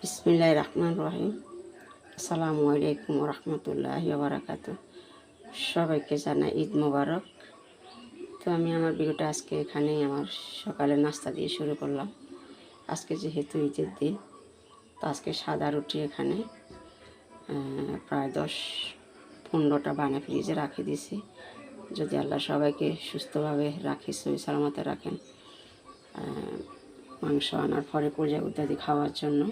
বিসমিল্লাহির রহমানির রহিম। আসসালামু আলাইকুম রহমতুল্লাহি ওয়া বারাকাতুহু। সবাইকে জানাই ঈদ মোবারক। তো আমি আমার ভিডিওটা আজকে এখানেই আমার সকালে নাস্তা দিয়ে শুরু করলাম। আজকে যেহেতু ঈদের দিন, তো আজকে সাদা রুটি এখানে প্রায় 10-15টা বানিয়ে ফ্রিজে রাখে দিয়েছি। যদি আল্লাহ সবাইকে সুস্থভাবে রাখে, সহি সালামতে রাখেন, মাংস আনার পরে পূজা ইত্যাদি খাওয়ার জন্য।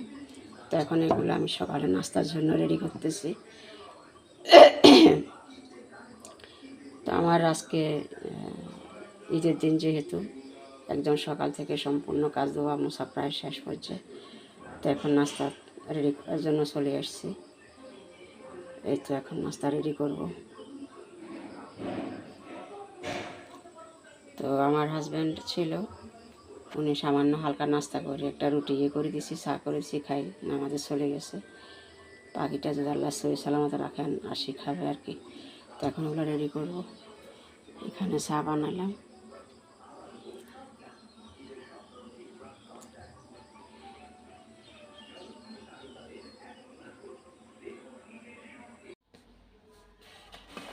তো এখন এগুলো আমি সকালে নাস্তার জন্য রেডি করতেছি। তো আমার আজকে ঈদের দিন যেহেতু, একদম সকাল থেকে সম্পূর্ণ কাজ ধোয়া মোছা প্রায় শেষ পর্যায়ে। তো এখন নাস্তা রেডি করার জন্য চলে আসছি। এই তো এখন নাস্তা রেডি করব। তো আমার হাজব্যান্ড ছিল, উনি সামান্য হালকা নাস্তা করে একটা রুটি করে দিয়েছি, চা করেছি, খাই নামাজে চলে গেছে। পাখিটা যদি আল্লাহ সহি সালামতে রাখেন আসি খাবে আর কি। তো এখন ওগুলো রেডি করব। এখানে চা বানালাম।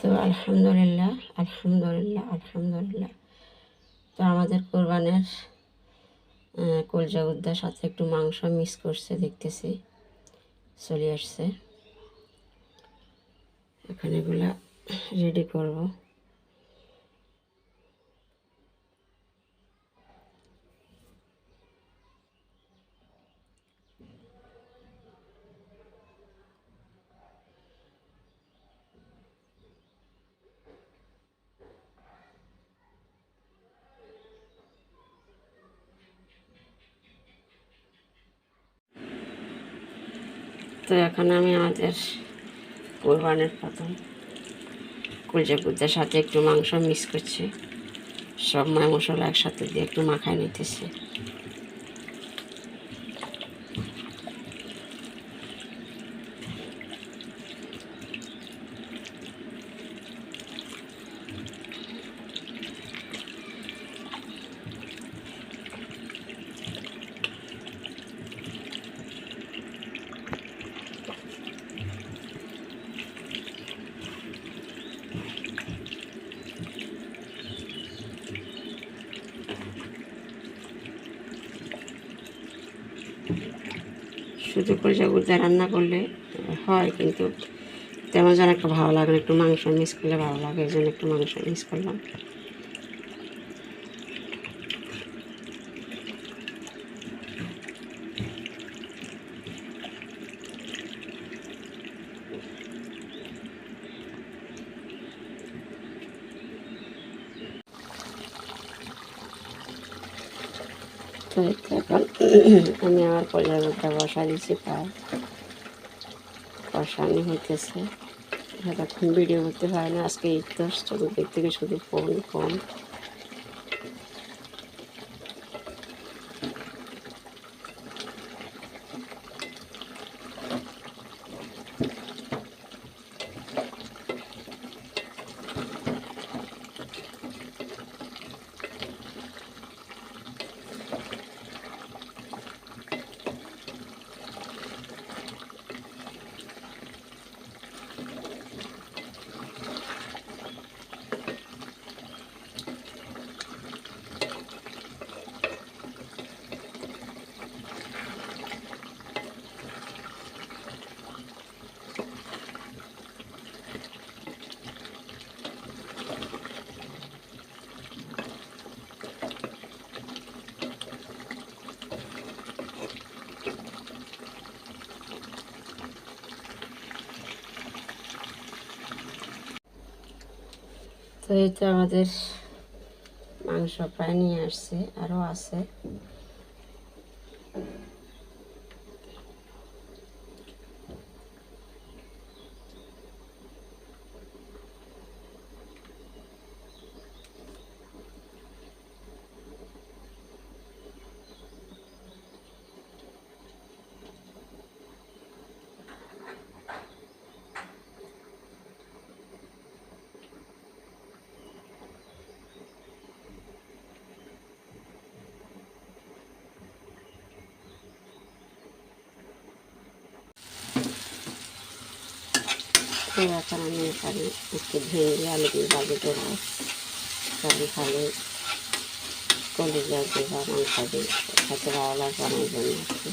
তো আলহামদুলিল্লাহ আলহামদুলিল্লাহ আলহামদুলিল্লাহ। তো আমাদের কোরবানের কলজা উদ্দার সাথে একটু মাংস মিক্স করছে, দেখতেছি চলে আসছে। এখন এগুলা রেডি করব। তো এখন আমি আমাদের কোরবানের প্রথম কলজা উদ্দার সাথে একটু মাংস মিক্স করছি, সব মশলা একসাথে দিয়ে একটু মাখায় নিতেছি। শুধু কলজা উদ্দা রান্না করলে হয়, কিন্তু তেমন যেন একটা ভালো লাগে না, একটু মাংস মিক্স করলে ভালো লাগে, এই জন্য একটু মাংস মিক্স করলাম। তো এখন আমি আমার কলজা উদ্দা বসা দিয়েছি, প্রায় কষানি হইতেছে। এতক্ষণ ভিডিও করতে পারি না, আজকে ঈদ তো চতুর্দিক থেকে শুধু ফোন ফোন। তো এই তো আমাদের মাংস প্রায় নিয়ে আসছে, আরও আছে। তো এখন আমি এখানে একটু ভেঙে আলু দিয়ে বাজি দেবো। সবই খালি কলিজা দিয়ে বা মাংস দিয়ে খেতে ভালো লাগবে না, এই জন্য আর কি।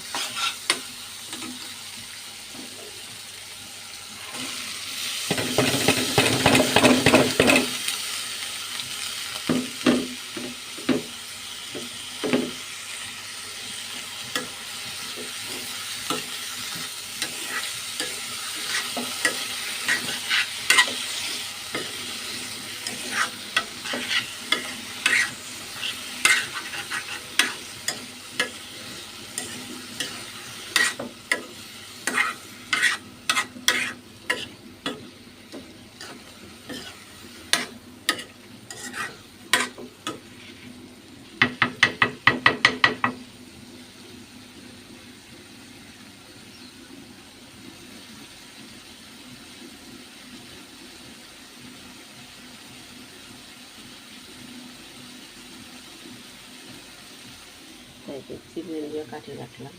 তাই চিপড়ে দিয়ে কাটিয়ে রাখলাম।